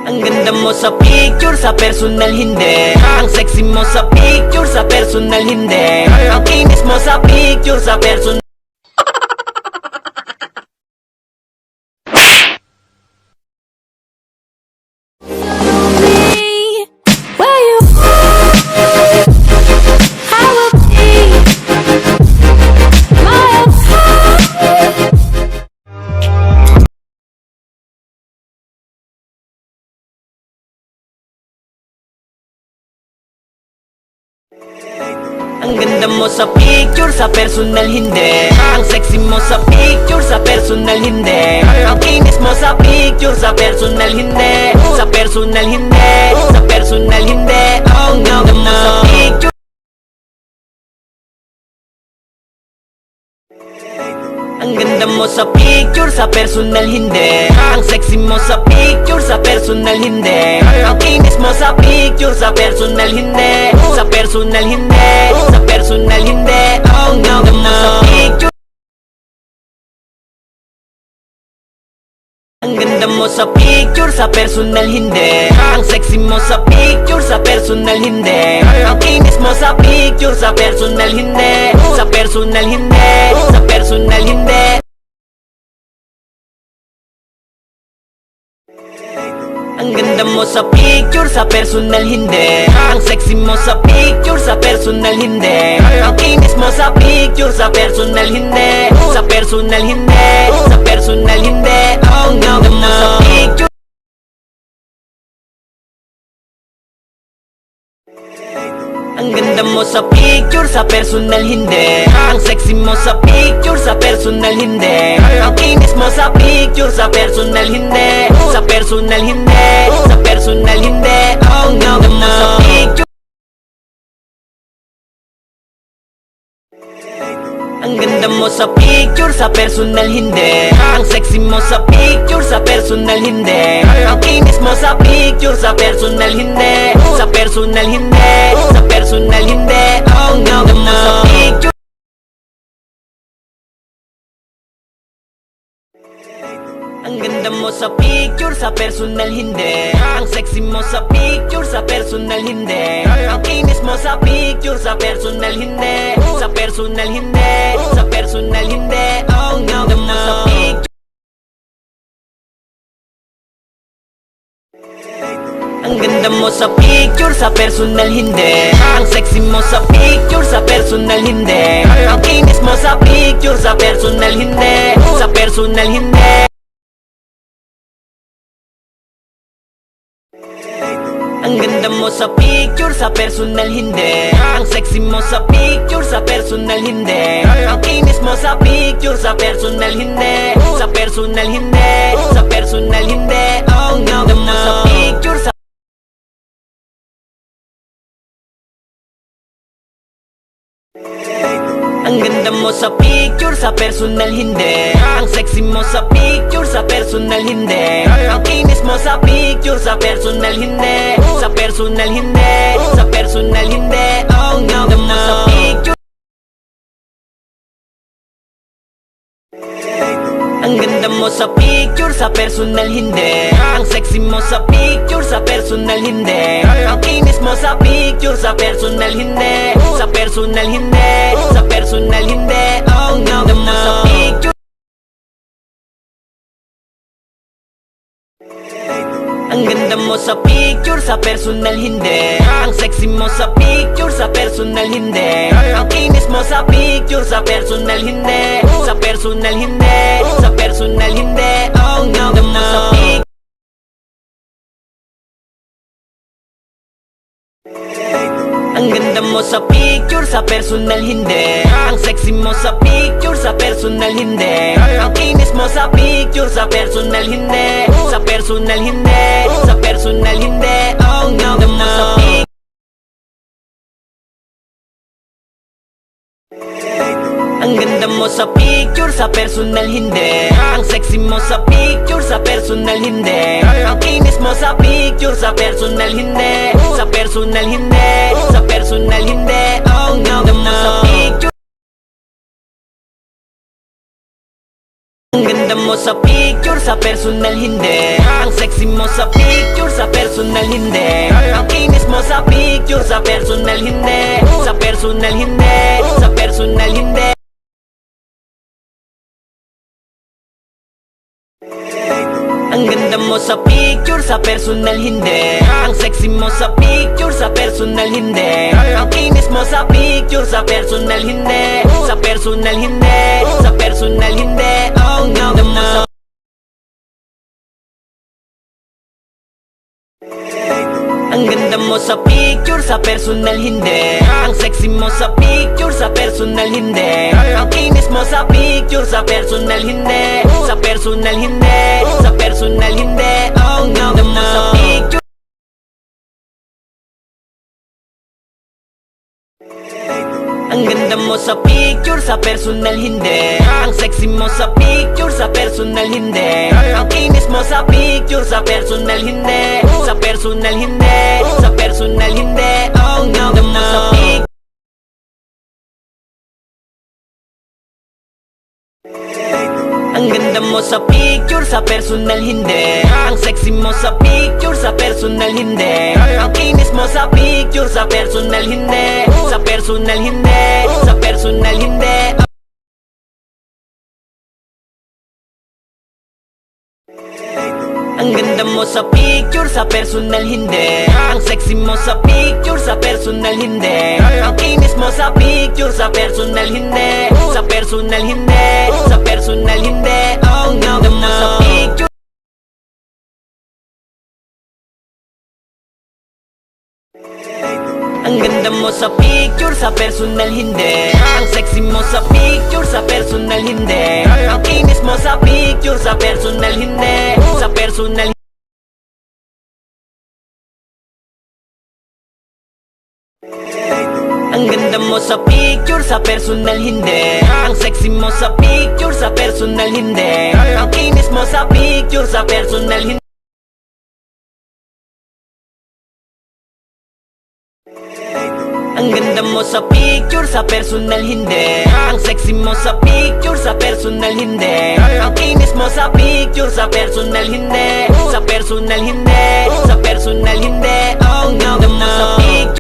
Ang ganda mo sa picture, sa personal hindi. Ang sexy mo sa picture, sa personal hindi. Ang kinis mo sa picture, sa personal. Ang ganda mo sa picture, sa personal hindi. Ang sexy mo sa picture, sa personal hindi. Ang kinis mo sa picture, sa personal hindi. Sa personal hindi, sa personal hindi. Ang ganda mo sa picture. Ang ganda mo sa picture, sa personal hindi. Ang sexy mo sa picture, sa personal hindi. Ang kinis mo sa picture, sa personal hindi. Sa personal hindi, sa personal hindi. Ang ganda mo sa picture. Ang ganda mo sa picture, sa personal hindi. Ang sexy mo sa picture, sa personal hindi. Ang kinis mo sa picture, sa personal hindi. Sa personal hindi, sa personal hindi. Ang ganda mo sa picture, sa personal hindi. Ang sexy mo sa picture, sa personal hindi. Ang kinis mo sa picture, sa personal hindi. Sa personal hindi, sa personal hindi. Ang ganda mo sa picture. Ang ganda mo sa picture, sa personal hindi. Ang sexy mo sa picture, sa personal hindi. Ang kinis mo sa picture, sa personal hindi. Sa personal hindi, sa personal hindi. Ang ganda mo sa picture. Ang ganda mo sa picture, sa personal hindi. Ang sexy mo sa picture, sa personal hindi. Ang kinis mo sa picture, sa personal hindi. Sa personal hindi, sa personal hindi. Ang ganda mo sa picture. Ang ganda mo sa picture, sa personal hindi. Ang sexy mo sa picture, sa personal hindi. Ang kinis mo sa picture, sa personal hindi. Sa personal hindi, sa personal hindi. Ang ganda mo sa picture. Ang ganda mo sa picture, sa personal hindi. Ang sexy mo sa picture, sa personal hindi. Ang kinis mo sa picture, sa personal hindi. Sa personal hindi. Ang ganda mo sa picture, sa personal hindi. Ang sexy mo sa picture, sa personal hindi. Ang kinis mo sa picture, sa personal hindi. Sa personal hindi, sa personal hindi. Ang ganda mo sa picture, sa ang ganda mo sa picture, sa personal hindi. Ang sexy mo sa picture, sa personal hindi. Ang kinis mo sa picture, sa personal hindi. Sa personal hindi, sa personal hindi. Ang ganda mo sa picture. Ang ganda mo sa picture, sa personal hindi. Ang sexy mo sa picture, sa personal hindi. Ang kinis mo sa picture, sa personal hindi. Sa personal hindi, sa personal hindi. Ang ganda mo sa picture. Ang ganda mo sa picture, sa personal hindi. Ang sexy mo sa picture, sa personal hindi. Ang kinis mo sa picture, sa personal hindi. Sa personal hindi, sa personal hindi. Ang ganda mo sa picture. Ang ganda mo sa picture, sa personal hindi. Ang sexy mo sa picture, sa personal hindi. Ang kinis mo sa picture, sa personal hindi. Sa personal hindi, sa personal hindi. Ang ganda mo sa picture. Ang ganda mo sa picture, sa personal hindi. Ang sexy mo sa picture, sa personal hindi. Ang kinis mo sa picture, sa personal hindi. Sa personal hindi, sa personal hindi. Ang ganda mo sa picture. Ang ganda ganda mo sa picture, sa personal hindi. Ang sexy mo sa picture, sa personal hindi. Ang kinis mo sa picture, sa personal hindi. Sa personal hindi, sa personal hindi. Ang ganda mo sa picture, sa personal hindi. Ang sexy mo sa picture, sa personal hindi. Ang kinis mo sa picture, sa personal hindi. Sa personal hindi, sa personal hindi. Ang ganda mo sa Ang ganda mo sa picture, sa personal hindi. Ang sexy mo sa picture, sa personal hindi. Ang kinis mo sa picture, sa personal hindi. Sa personal hindi, sa personal hindi. Ang ganda mo sa picture. Ang ganda mo sa picture, sa personal hindi. Ang sexy mo sa picture, sa personal hindi. Ang kinis mo sa picture, sa personal hindi. Sa personal hindi, sa personal hindi. Ang ganda mo sa picture. Ang ganda mo sa picture, sa personal hindi. Ang sexy mo sa picture, sa personal hindi. Ang kinis mo sa picture, sa personal hindi. Sa personal hindi, sa personal hindi. Ang ganda mo sa picture, sa personal hindi. Ang sexy mo sa picture, sa personal hindi. Ang kinis mo sa picture, sa personal hindi. Sa personal hindi, sa personal hindi. Ang ganda mo sa picture. Ang ganda mo sa picture, sa personal hindi. Ang sexy mo sa picture, sa personal hindi. Ang kinis mo sa picture, sa personal hindi. Sa personal. Ang ganda mo sa picture, sa personal hindi. Ang sexy mo sa picture, sa personal hindi. Ang kinis mo sa picture, sa personal hindi. Ang ganda mo sa picture, sa personal hindi. Ang sexy mo sa picture, sa personal hindi. Ang kinis mo sa picture, sa personal hindi. Sa personal hindi, sa personal hindi. Ang ganda mo sa picture.